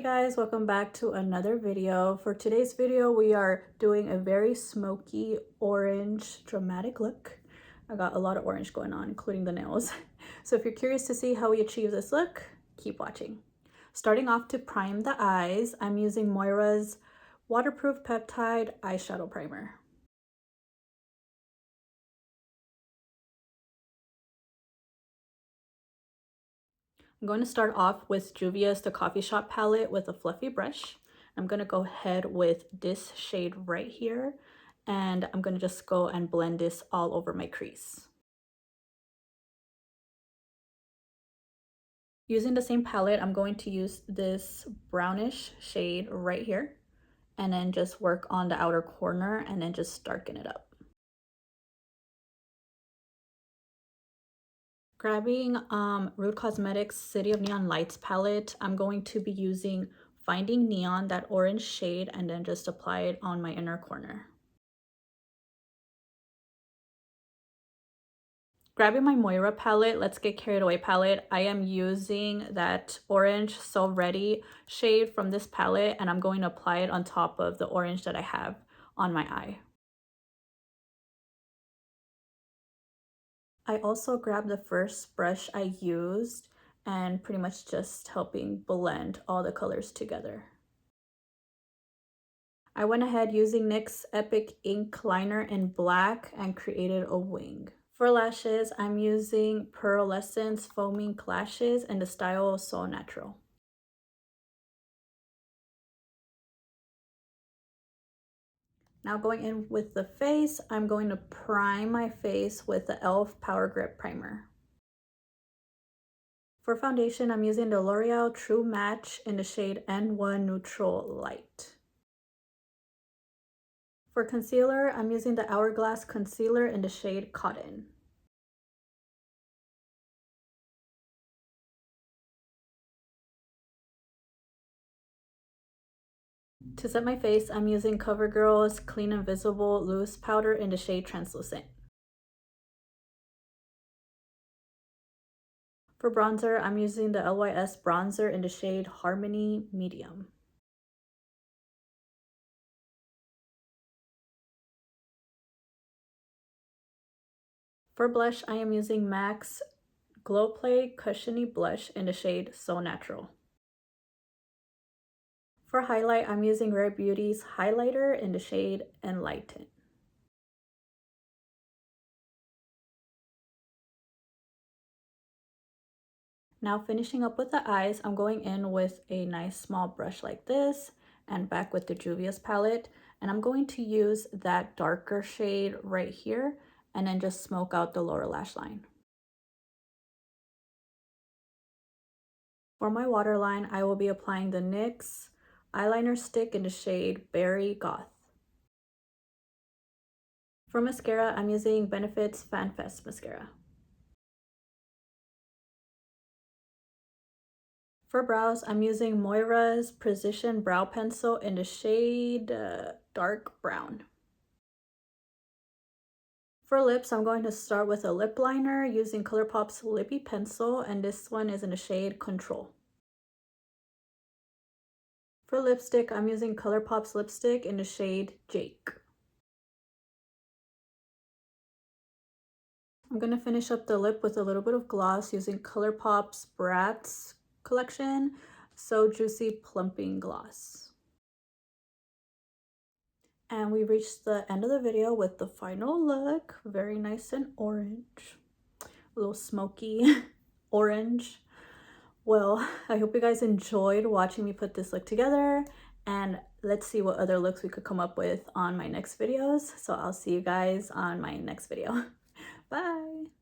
Hey guys, welcome back to another video. For today's video, we are doing a very smoky orange dramatic look. I got a lot of orange going on, including the nails. So if you're curious to see how we achieve this look, keep watching. Starting off, to prime the eyes, I'm using Moira's Waterproof Peptide Eyeshadow Primer. I'm going to start off with Juvia's The Coffee Shop palette with a fluffy brush. I'm going to go ahead with this shade right here, and I'm going to just go and blend this all over my crease. Using the same palette, I'm going to use this brownish shade right here, and then just work on the outer corner and then just darken it up. Grabbing Rude Cosmetics City of Neon Lights palette, I'm going to be using Finding Neon, that orange shade, and then just apply it on my inner corner. Grabbing my Moira palette, Let's Get Carried Away palette, I am using that orange So Ready shade from this palette, and I'm going to apply it on top of the orange that I have on my eye. I also grabbed the first brush I used and pretty much just helping blend all the colors together. I went ahead using NYX's Epic Ink Liner in black and created a wing. For lashes, I'm using Pearlescence Foaming Lashes in the style So Natural. Now going in with the face, I'm going to prime my face with the e.l.f. Power Grip Primer. For foundation, I'm using the L'Oreal True Match in the shade N1 Neutral Light. For concealer, I'm using the Hourglass Concealer in the shade Cotton. To set my face, I'm using CoverGirl's Clean Invisible Loose Powder in the shade Translucent. For bronzer, I'm using the LYS bronzer in the shade Harmony Medium. For blush, I am using MAC's Glow Play Cushiony Blush in the shade So Natural. For highlight, I'm using Rare Beauty's highlighter in the shade Enlighten. Now finishing up with the eyes, I'm going in with a nice small brush like this and back with the Juvia's palette. And I'm going to use that darker shade right here and then just smoke out the lower lash line. For my waterline, I will be applying the NYX eyeliner stick in the shade Berry Goth. For mascara, I'm using Benefit's FanFest mascara. For brows, I'm using Moira's Precision Brow Pencil in the shade Dark Brown. For lips, I'm going to start with a lip liner using ColourPop's Lippy Pencil, and this one is in the shade Control. For lipstick, I'm using ColourPop's lipstick in the shade Jake. I'm going to finish up the lip with a little bit of gloss using ColourPop's Bratz collection So Juicy Plumping Gloss. And we reached the end of the video with the final look. Very nice and orange. A little smoky orange. Well, I hope you guys enjoyed watching me put this look together. And let's see what other looks we could come up with on my next videos. So I'll see you guys on my next video. Bye!